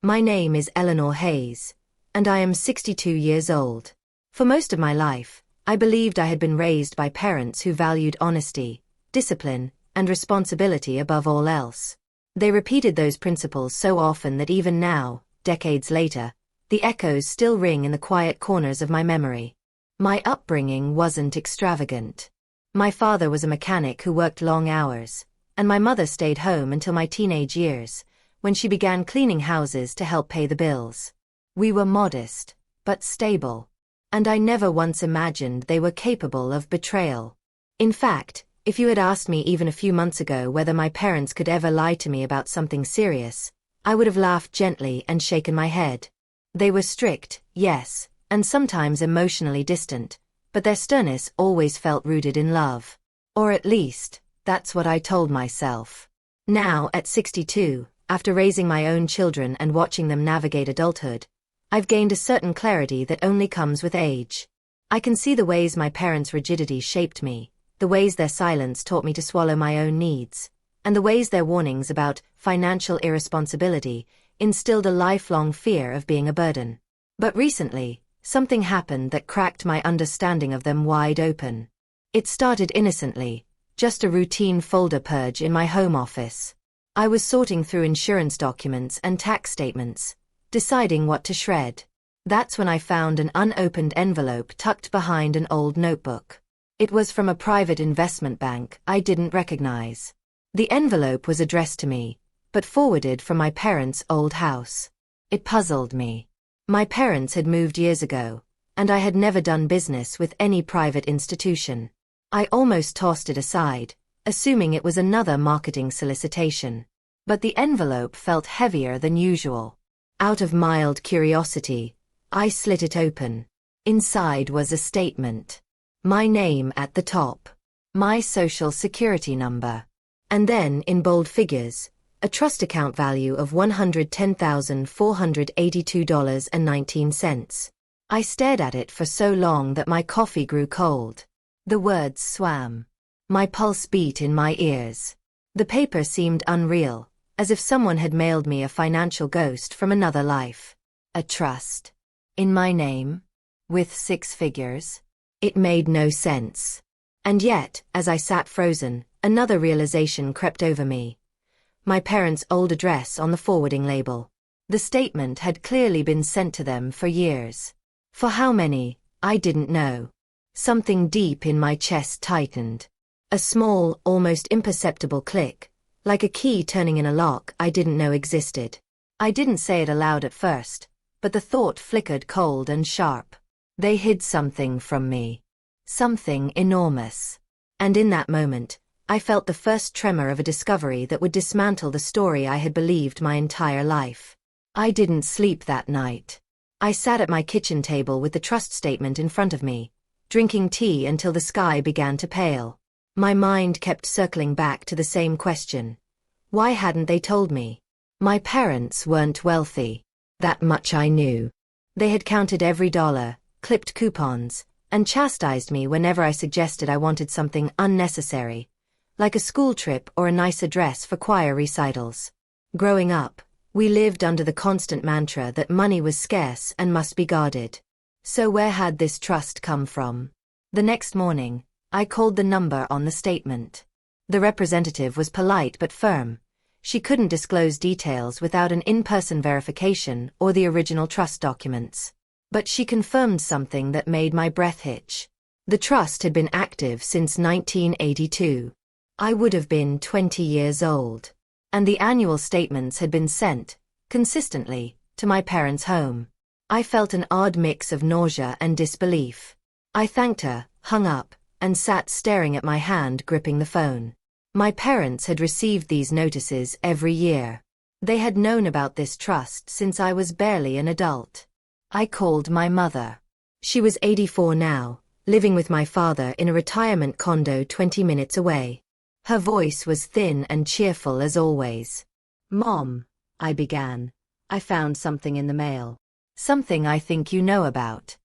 My name is Eleanor Hayes, and I am 62 years old. For most of my life, I believed I had been raised by parents who valued honesty, discipline, and responsibility above all else. They repeated those principles so often that even now, decades later, the echoes still ring in the quiet corners of my memory. My upbringing wasn't extravagant. My father was a mechanic who worked long hours, and my mother stayed home until my teenage years, when she began cleaning houses to help pay the bills. We were modest, but stable. And I never once imagined they were capable of betrayal. In fact, if you had asked me even a few months ago whether my parents could ever lie to me about something serious, I would have laughed gently and shaken my head. They were strict, yes, and sometimes emotionally distant, but their sternness always felt rooted in love. Or at least, that's what I told myself. Now, at 62, after raising my own children and watching them navigate adulthood, I've gained a certain clarity that only comes with age. I can see the ways my parents' rigidity shaped me, the ways their silence taught me to swallow my own needs, and the ways their warnings about financial irresponsibility instilled a lifelong fear of being a burden. But recently, something happened that cracked my understanding of them wide open. It started innocently, just a routine folder purge in my home office. I was sorting through insurance documents and tax statements, deciding what to shred. That's when I found an unopened envelope tucked behind an old notebook. It was from a private investment bank I didn't recognize. The envelope was addressed to me, but forwarded from my parents' old house. It puzzled me. My parents had moved years ago, and I had never done business with any private institution. I almost tossed it aside, assuming it was another marketing solicitation. But the envelope felt heavier than usual. Out of mild curiosity, I slit it open. Inside was a statement. My name at the top. My social security number. And then, in bold figures, a trust account value of $110,482.19. I stared at it for so long that my coffee grew cold. The words swam. My pulse beat in my ears. The paper seemed unreal, as if someone had mailed me a financial ghost from another life. A trust. In my name? With 6 figures? It made no sense. And yet, as I sat frozen, another realization crept over me. My parents' old address on the forwarding label. The statement had clearly been sent to them for years. For how many, I didn't know. Something deep in my chest tightened. A small, almost imperceptible click, like a key turning in a lock I didn't know existed. I didn't say it aloud at first, but the thought flickered cold and sharp. They hid something from me. Something enormous. And in that moment, I felt the first tremor of a discovery that would dismantle the story I had believed my entire life. I didn't sleep that night. I sat at my kitchen table with the trust statement in front of me, drinking tea until the sky began to pale. My mind kept circling back to the same question. Why hadn't they told me? My parents weren't wealthy. That much I knew. They had counted every dollar, clipped coupons, and chastised me whenever I suggested I wanted something unnecessary, like a school trip or a nicer dress for choir recitals. Growing up, we lived under the constant mantra that money was scarce and must be guarded. So where had this trust come from? The next morning, I called the number on the statement. The representative was polite but firm. She couldn't disclose details without an in-person verification or the original trust documents. But she confirmed something that made my breath hitch. The trust had been active since 1982. I would have been 20 years old. And the annual statements had been sent, consistently, to my parents' home. I felt an odd mix of nausea and disbelief. I thanked her, hung up, and sat staring at my hand gripping the phone. My parents had received these notices every year. They had known about this trust since I was barely an adult. I called my mother. She was 84 now, living with my father in a retirement condo 20 minutes away. Her voice was thin and cheerful as always. "Mom," I began, "I found something in the mail. Something I think you know about."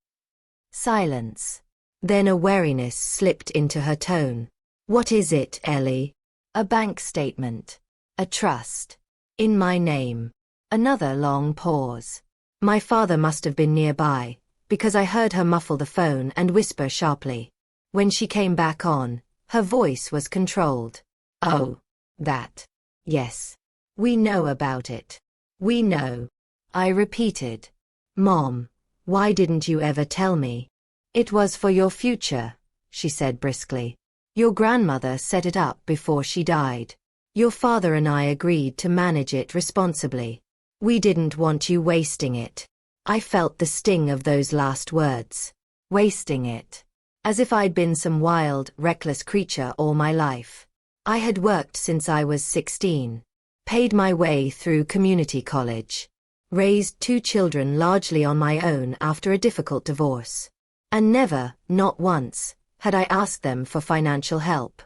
Silence. Then a wariness slipped into her tone. "What is it, Ellie?" "A bank statement. A trust. In my name. Another long pause. My father must have been nearby, because I heard her muffle the phone and whisper sharply. When she came back on, her voice was controlled. Oh, that. Yes. We know about it. We know. I repeated. Mom, why didn't you ever tell me? It was for your future, she said briskly. Your grandmother set it up before she died. Your father and I agreed to manage it responsibly. We didn't want you wasting it. I felt the sting of those last words. Wasting it. As if I'd been some wild, reckless creature all my life. I had worked since I was 16. Paid my way through community college. Raised 2 children largely on my own after a difficult divorce. And never, not once, had I asked them for financial help.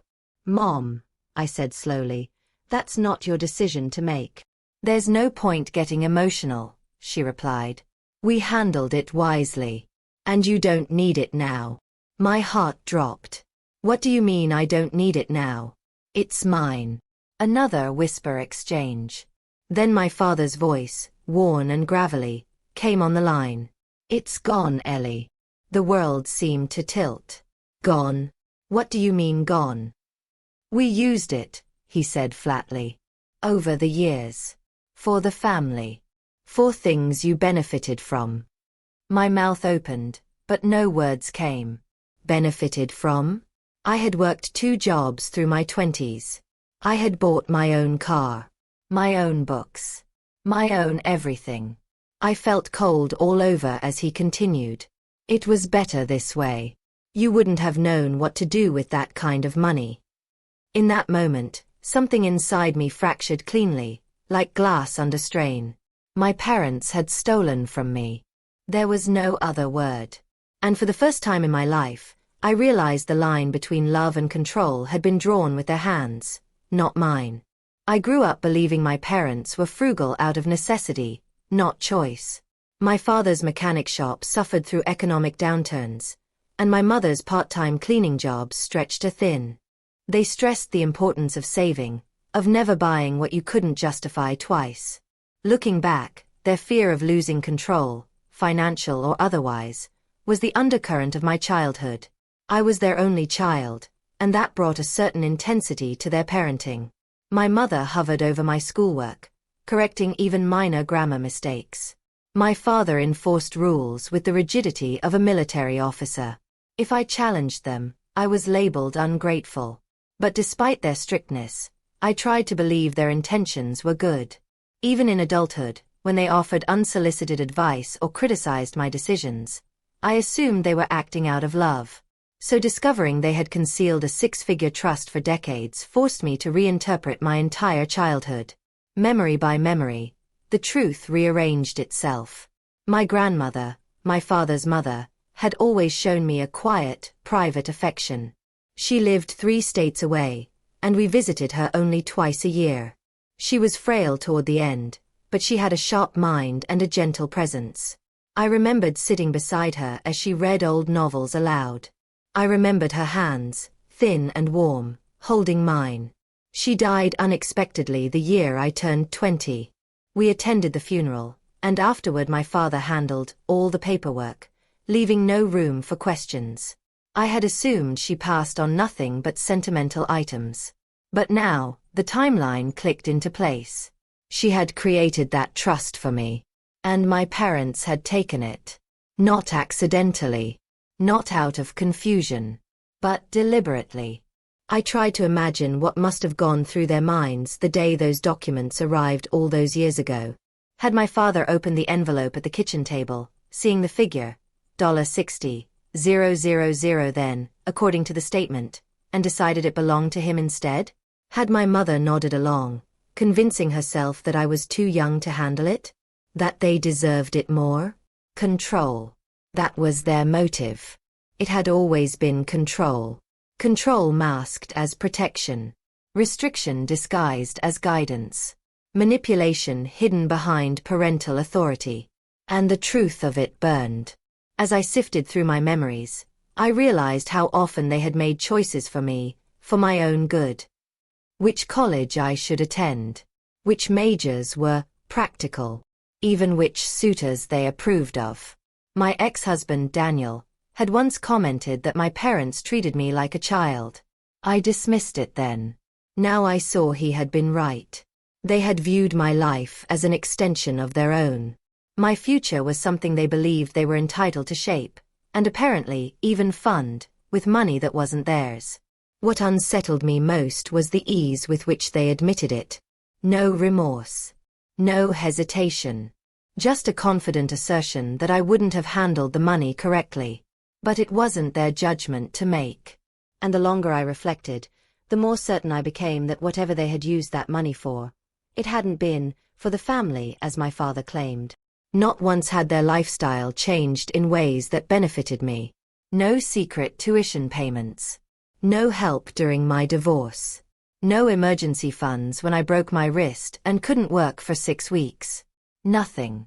Mom, I said slowly, that's not your decision to make. There's no point getting emotional, she replied. We handled it wisely. And you don't need it now. My heart dropped. What do you mean I don't need it now? It's mine. Another whisper exchange. Then my father's voice, worn and gravelly, came on the line. It's gone, Ellie. The world seemed to tilt. Gone? What do you mean gone? We used it, he said flatly. Over the years. For the family. For things you benefited from. My mouth opened, but no words came. Benefited from? I had worked 2 jobs through my 20s. I had bought my own car. My own books. My own everything. I felt cold all over as he continued. It was better this way. You wouldn't have known what to do with that kind of money. In that moment, something inside me fractured cleanly, like glass under strain. My parents had stolen from me. There was no other word. And for the first time in my life, I realized the line between love and control had been drawn with their hands, not mine. I grew up believing my parents were frugal out of necessity, not choice. My father's mechanic shop suffered through economic downturns, and my mother's part-time cleaning jobs stretched her thin. They stressed the importance of saving, of never buying what you couldn't justify twice. Looking back, their fear of losing control, financial or otherwise, was the undercurrent of my childhood. I was their only child, and that brought a certain intensity to their parenting. My mother hovered over my schoolwork, correcting even minor grammar mistakes. My father enforced rules with the rigidity of a military officer. If I challenged them, I was labeled ungrateful. But despite their strictness, I tried to believe their intentions were good. Even in adulthood, when they offered unsolicited advice or criticized my decisions, I assumed they were acting out of love. So discovering they had concealed a 6-figure trust for decades forced me to reinterpret my entire childhood. Memory by memory, the truth rearranged itself. My grandmother, my father's mother, had always shown me a quiet, private affection. She lived 3 states away, and we visited her only twice a year. She was frail toward the end, but she had a sharp mind and a gentle presence. I remembered sitting beside her as she read old novels aloud. I remembered her hands, thin and warm, holding mine. She died unexpectedly the year I turned 20. We attended the funeral, and afterward my father handled all the paperwork, leaving no room for questions. I had assumed she passed on nothing but sentimental items. But now, the timeline clicked into place. She had created that trust for me. And my parents had taken it. Not accidentally. Not out of confusion. But deliberately. I tried to imagine what must have gone through their minds the day those documents arrived all those years ago. Had my father opened the envelope at the kitchen table, seeing the figure, $60,000 then, according to the statement, and decided it belonged to him instead? Had my mother nodded along, convincing herself that I was too young to handle it? That they deserved it more? Control. That was their motive. It had always been control. Control masked as protection. Restriction disguised as guidance. Manipulation hidden behind parental authority. And the truth of it burned. As I sifted through my memories, I realized how often they had made choices for me, for my own good. Which college I should attend. Which majors were practical, even which suitors they approved of. My ex-husband Daniel had once commented that my parents treated me like a child. I dismissed it then. Now I saw he had been right. They had viewed my life as an extension of their own. My future was something they believed they were entitled to shape, and apparently even fund, with money that wasn't theirs. What unsettled me most was the ease with which they admitted it. No remorse. No hesitation. Just a confident assertion that I wouldn't have handled the money correctly. But it wasn't their judgment to make. And the longer I reflected, the more certain I became that whatever they had used that money for, it hadn't been for the family as my father claimed. Not once had their lifestyle changed in ways that benefited me. No secret tuition payments. No help during my divorce. No emergency funds when I broke my wrist and couldn't work for 6 weeks. Nothing.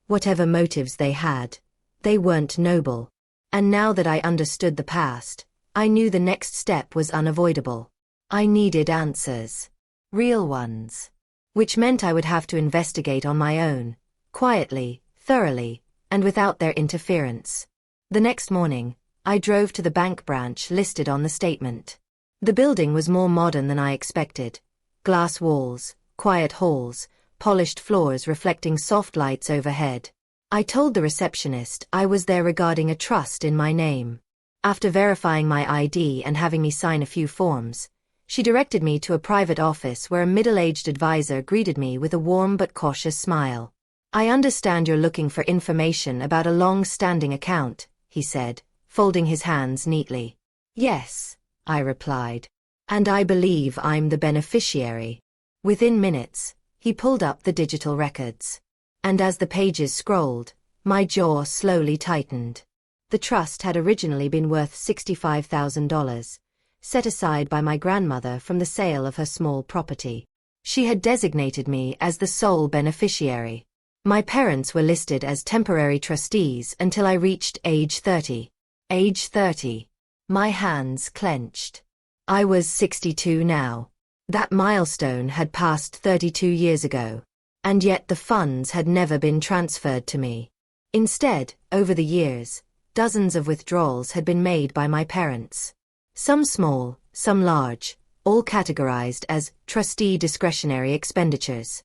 Whatever motives they had, they weren't noble. And now that I understood the past, I knew the next step was unavoidable. I needed answers. Real ones. Which meant I would have to investigate on my own, quietly, thoroughly, and without their interference. The next morning, I drove to the bank branch listed on the statement. The building was more modern than I expected. Glass walls, quiet halls, polished floors reflecting soft lights overhead. I told the receptionist I was there regarding a trust in my name. After verifying my ID and having me sign a few forms, she directed me to a private office where a middle-aged advisor greeted me with a warm but cautious smile. "I understand you're looking for information about a long-standing account," he said, folding his hands neatly. "Yes," I replied. "And I believe I'm the beneficiary." Within minutes, he pulled up the digital records. And as the pages scrolled, my jaw slowly tightened. The trust had originally been worth $65,000, set aside by my grandmother from the sale of her small property. She had designated me as the sole beneficiary. My parents were listed as temporary trustees until I reached age 30. Age 30. My hands clenched. I was 62 now. That milestone had passed 32 years ago. And yet the funds had never been transferred to me. Instead, over the years, dozens of withdrawals had been made by my parents. Some small, some large, all categorized as trustee discretionary expenditures.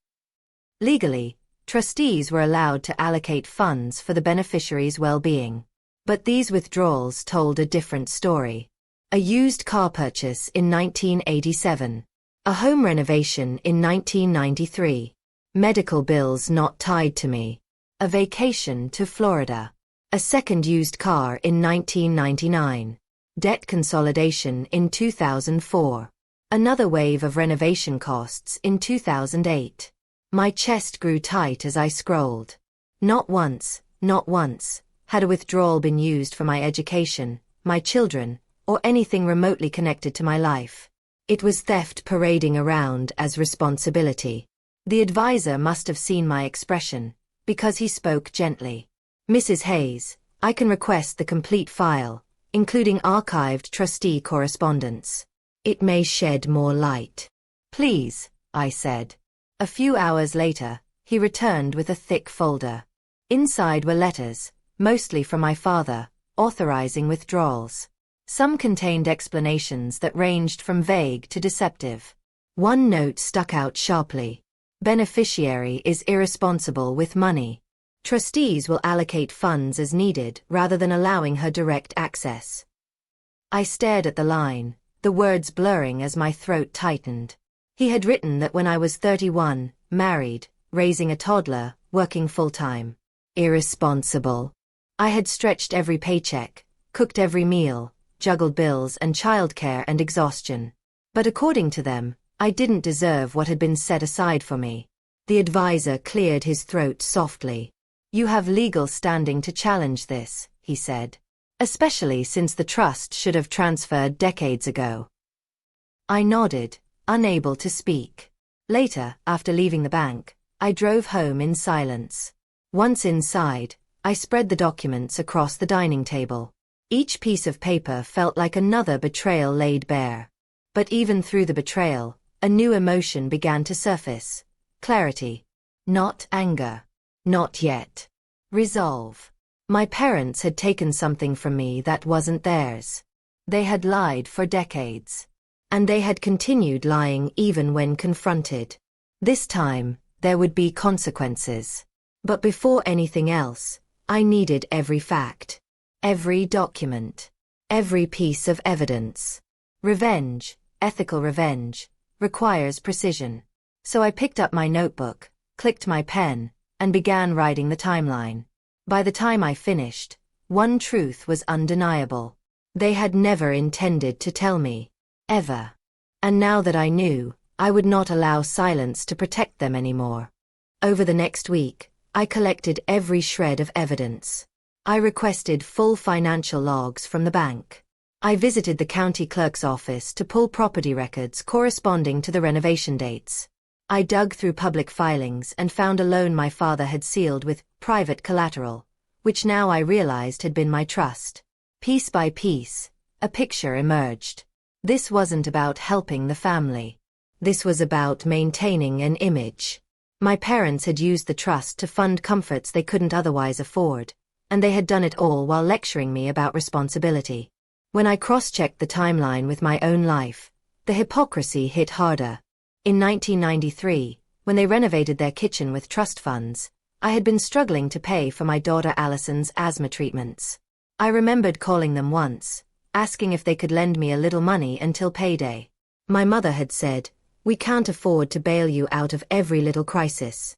Legally, trustees were allowed to allocate funds for the beneficiary's well-being. But these withdrawals told a different story. A used car purchase in 1987. A home renovation in 1993. Medical bills not tied to me. A vacation to Florida. A second used car in 1999. Debt consolidation in 2004. Another wave of renovation costs in 2008. My chest grew tight as I scrolled. Not once, had a withdrawal been used for my education, my children, or anything remotely connected to my life. It was theft parading around as responsibility. The advisor must have seen my expression, because he spoke gently. "Mrs. Hayes, I can request the complete file, including archived trustee correspondence. It may shed more light." "Please," I said. A few hours later, he returned with a thick folder. Inside were letters, mostly from my father, authorizing withdrawals. Some contained explanations that ranged from vague to deceptive. One note stuck out sharply. "Beneficiary is irresponsible with money. Trustees will allocate funds as needed rather than allowing her direct access." I stared at the line, the words blurring as my throat tightened. He had written that when I was 31, married, raising a toddler, working full-time. Irresponsible. I had stretched every paycheck, cooked every meal, juggled bills and childcare and exhaustion. But according to them, I didn't deserve what had been set aside for me. The advisor cleared his throat softly. "You have legal standing to challenge this," he said. "Especially since the trust should have transferred decades ago." I nodded, unable to speak. Later, after leaving the bank, I drove home in silence. Once inside, I spread the documents across the dining table. Each piece of paper felt like another betrayal laid bare. But even through the betrayal, a new emotion began to surface. Clarity. Not anger. Not yet. Resolve. My parents had taken something from me that wasn't theirs. They had lied for decades. And they had continued lying even when confronted. This time, there would be consequences. But before anything else, I needed every fact. Every document. Every piece of evidence. Revenge, ethical revenge, requires precision. So I picked up my notebook, clicked my pen, and began writing the timeline. By the time I finished, one truth was undeniable. They had never intended to tell me. Ever. And now that I knew, I would not allow silence to protect them anymore. Over the next week, I collected every shred of evidence. I requested full financial logs from the bank. I visited the county clerk's office to pull property records corresponding to the renovation dates. I dug through public filings and found a loan my father had sealed with private collateral, which now I realized had been my trust. Piece by piece, a picture emerged. This wasn't about helping the family. This was about maintaining an image. My parents had used the trust to fund comforts they couldn't otherwise afford, and they had done it all while lecturing me about responsibility. When I cross-checked the timeline with my own life, the hypocrisy hit harder. In 1993, when they renovated their kitchen with trust funds, I had been struggling to pay for my daughter Allison's asthma treatments. I remembered calling them once, asking if they could lend me a little money until payday. My mother had said, "We can't afford to bail you out of every little crisis."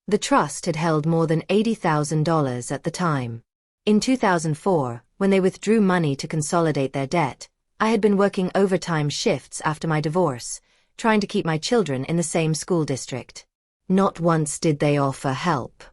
The trust had held more than $80,000 at the time. In 2004, when they withdrew money to consolidate their debt, I had been working overtime shifts after my divorce, trying to keep my children in the same school district. Not once did they offer help.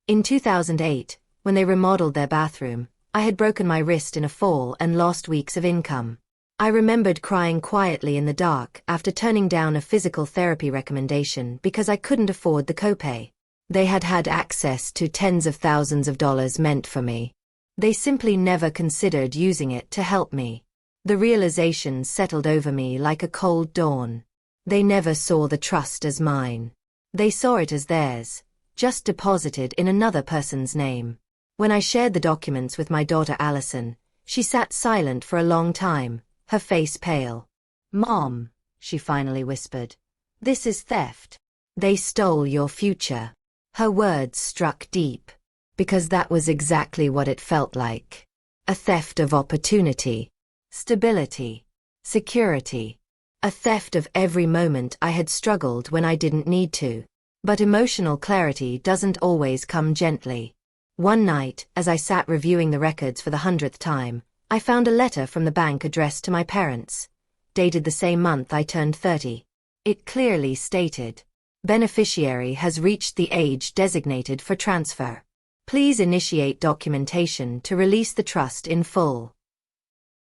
In 2008, when they remodeled their bathroom, I had broken my wrist in a fall and lost weeks of income. I remembered crying quietly in the dark after turning down a physical therapy recommendation because I couldn't afford the copay. They had had access to tens of thousands of dollars meant for me. They simply never considered using it to help me. The realization settled over me like a cold dawn. They never saw the trust as mine. They saw it as theirs, just deposited in another person's name. When I shared the documents with my daughter Allison, she sat silent for a long time, her face pale. "Mom," she finally whispered, "this is theft. They stole your future." Her words struck deep, because that was exactly what it felt like. A theft of opportunity, stability, security. A theft of every moment I had struggled when I didn't need to. But emotional clarity doesn't always come gently. One night, as I sat reviewing the records for the 100th time, I found a letter from the bank addressed to my parents, dated the same month I turned 30. It clearly stated, "Beneficiary has reached the age designated for transfer. Please initiate documentation to release the trust in full."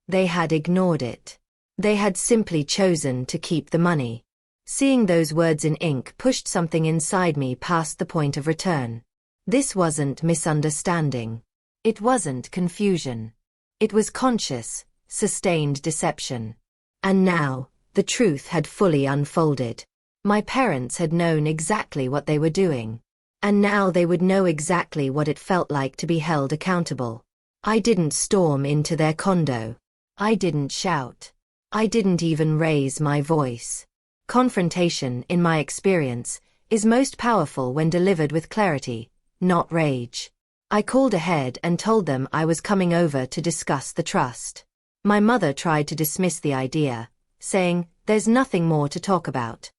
They had ignored it. They had simply chosen to keep the money. Seeing those words in ink pushed something inside me past the point of return. This wasn't misunderstanding. It wasn't confusion. It was conscious, sustained deception. And now, the truth had fully unfolded. My parents had known exactly what they were doing. And now they would know exactly what it felt like to be held accountable. I didn't storm into their condo. I didn't shout. I didn't even raise my voice. Confrontation, in my experience, is most powerful when delivered with clarity, not rage. I called ahead and told them I was coming over to discuss the trust. My mother tried to dismiss the idea, saying, "There's nothing more to talk about."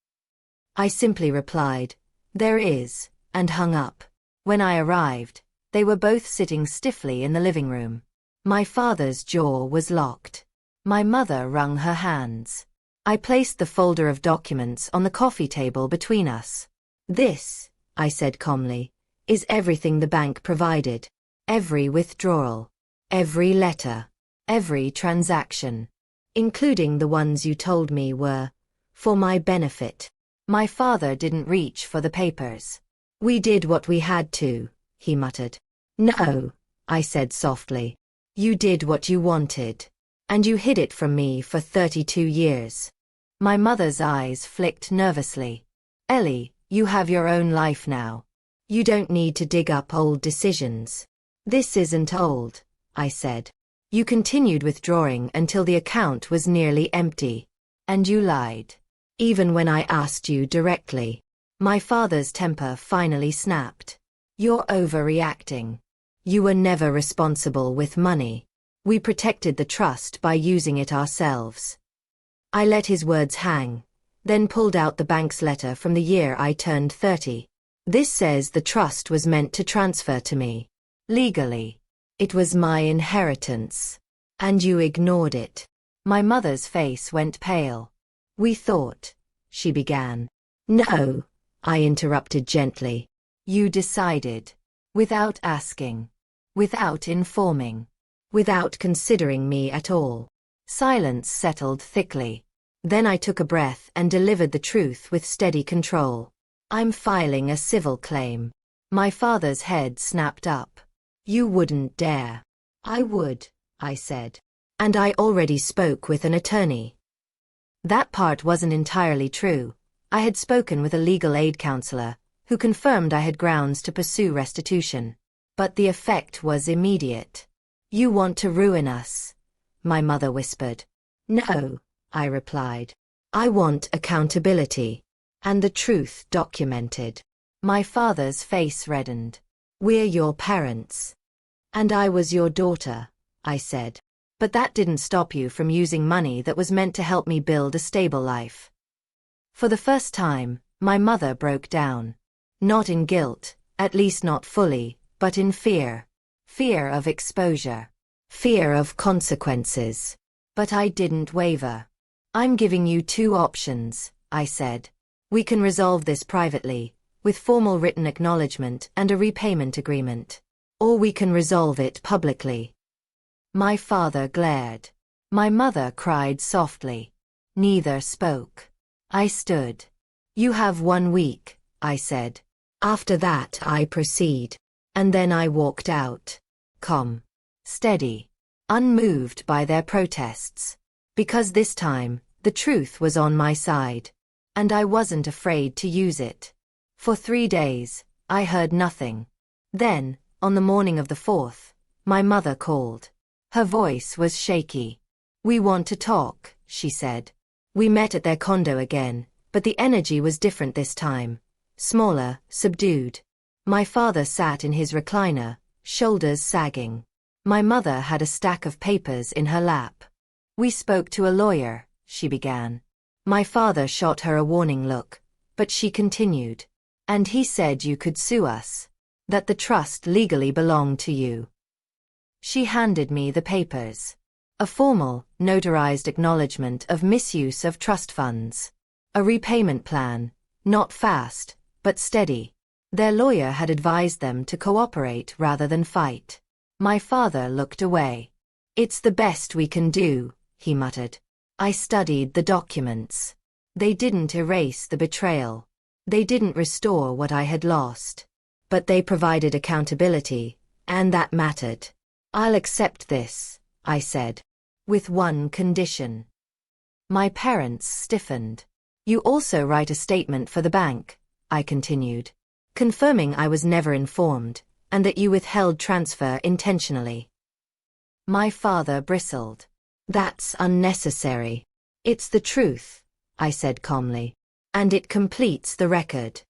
I simply replied, "There is," and hung up. When I arrived, they were both sitting stiffly in the living room. My father's jaw was locked. My mother wrung her hands. I placed the folder of documents on the coffee table between us. "This," I said calmly, "is everything the bank provided. Every withdrawal. Every letter. Every transaction. Including the ones you told me were for my benefit." My father didn't reach for the papers. "We did what we had to," he muttered. "No," I said softly. "You did what you wanted. And you hid it from me for 32 years. My mother's eyes flicked nervously. "Ellie, You have your own life now. You don't need to dig up old decisions. This isn't old, I said. You continued withdrawing until the account was nearly empty. And you lied. Even when I asked you directly. My father's temper finally snapped. You're overreacting. You were never responsible with money. We protected the trust by using it ourselves. I let his words hang, then pulled out the bank's letter from the year I turned 30. This says the trust was meant to transfer to me. Legally. It was my inheritance. And you ignored it. My mother's face went pale. We thought, she began. No, I interrupted gently. You decided. Without asking. Without informing. Without considering me at all. Silence settled thickly. Then I took a breath and delivered the truth with steady control. I'm filing a civil claim. My father's head snapped up. You wouldn't dare. I would, I said. And I already spoke with an attorney. That part wasn't entirely true. I had spoken with a legal aid counselor, who confirmed I had grounds to pursue restitution. But the effect was immediate. You want to ruin us, my mother whispered. No, I replied. I want accountability. And the truth documented. My father's face reddened. We're your parents. And I was your daughter, I said. But that didn't stop you from using money that was meant to help me build a stable life. For the first time, my mother broke down. Not in guilt, at least not fully, but in fear. Fear of exposure. Fear of consequences. But I didn't waver. I'm giving you two options, I said. We can resolve this privately, with formal written acknowledgement and a repayment agreement. Or we can resolve it publicly. My father glared. My mother cried softly. Neither spoke. I stood. You have 1 week, I said. After that I proceed. And then I walked out. Calm. Steady. Unmoved by their protests. Because this time, the truth was on my side. And I wasn't afraid to use it. For 3 days, I heard nothing. Then, on the morning of the 4th, my mother called. Her voice was shaky. We want to talk, she said. We met at their condo again, but the energy was different this time. Smaller, subdued. My father sat in his recliner, shoulders sagging. My mother had a stack of papers in her lap. We spoke to a lawyer, she began. My father shot her a warning look, but she continued. And he said you could sue us. That the trust legally belonged to you. She handed me the papers. A formal, notarized acknowledgement of misuse of trust funds. A repayment plan, not fast, but steady. Their lawyer had advised them to cooperate rather than fight. My father looked away. It's the best we can do, he muttered. I studied the documents. They didn't erase the betrayal. They didn't restore what I had lost. But they provided accountability, and that mattered. I'll accept this, I said. With one condition. My parents stiffened. You also write a statement for the bank, I continued. Confirming I was never informed, and that you withheld transfer intentionally. My father bristled. That's unnecessary. It's the truth, I said calmly. And it completes the record.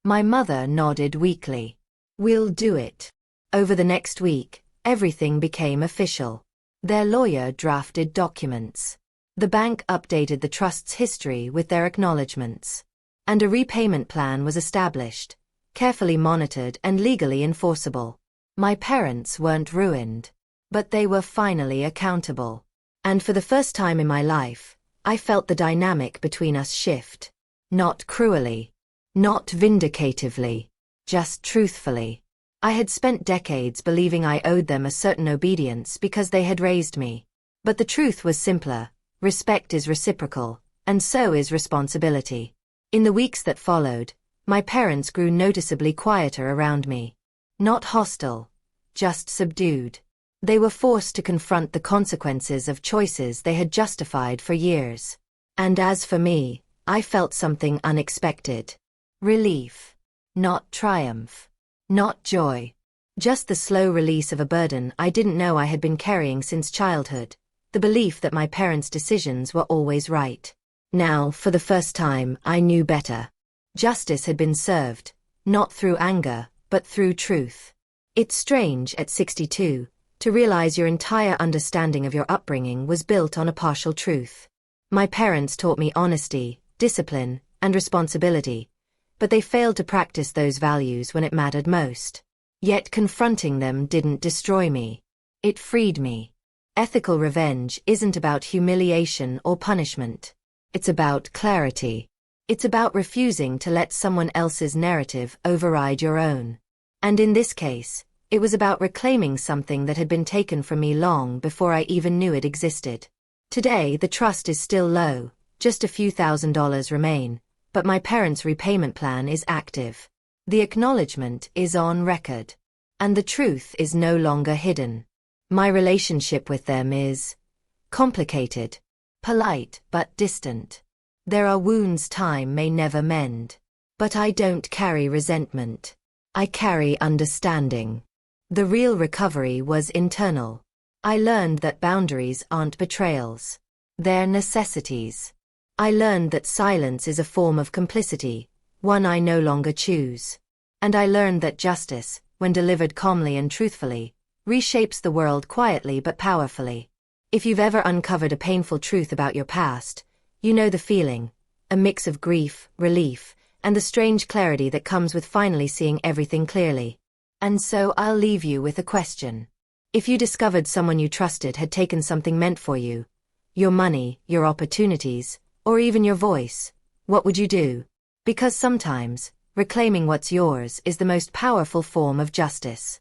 My mother nodded weakly. We'll do it. Over the next week, everything became official. Their lawyer drafted documents. The bank updated the trust's history with their acknowledgements. And a repayment plan was established, carefully monitored and legally enforceable. My parents weren't ruined. But they were finally accountable. And for the first time in my life, I felt the dynamic between us shift. Not cruelly. Not vindicatively. Just truthfully. I had spent decades believing I owed them a certain obedience because they had raised me. But the truth was simpler. Respect is reciprocal, and so is responsibility. In the weeks that followed, my parents grew noticeably quieter around me. Not hostile. Just subdued. They were forced to confront the consequences of choices they had justified for years. And as for me, I felt something unexpected. Relief. Not triumph. Not joy. Just the slow release of a burden I didn't know I had been carrying since childhood, the belief that my parents' decisions were always right. Now, for the first time, I knew better. Justice had been served, not through anger, but through truth. It's strange, at 62, to realize your entire understanding of your upbringing was built on a partial truth. My parents taught me honesty, discipline, and responsibility, but they failed to practice those values when it mattered most. Yet confronting them didn't destroy me. It freed me. Ethical revenge isn't about humiliation or punishment. It's about clarity. It's about refusing to let someone else's narrative override your own. And in this case, it was about reclaiming something that had been taken from me long before I even knew it existed. Today, the trust is still low, just a few $1,000s remain, but my parents' repayment plan is active. The acknowledgement is on record. And the truth is no longer hidden. My relationship with them is complicated, polite but distant. There are wounds time may never mend. But I don't carry resentment. I carry understanding. The real recovery was internal. I learned that boundaries aren't betrayals. They're necessities. I learned that silence is a form of complicity, one I no longer choose. And I learned that justice, when delivered calmly and truthfully, reshapes the world quietly but powerfully. If you've ever uncovered a painful truth about your past, you know the feeling, a mix of grief, relief, and the strange clarity that comes with finally seeing everything clearly. And so I'll leave you with a question. If you discovered someone you trusted had taken something meant for you, your money, your opportunities, or even your voice, what would you do? Because sometimes, reclaiming what's yours is the most powerful form of justice.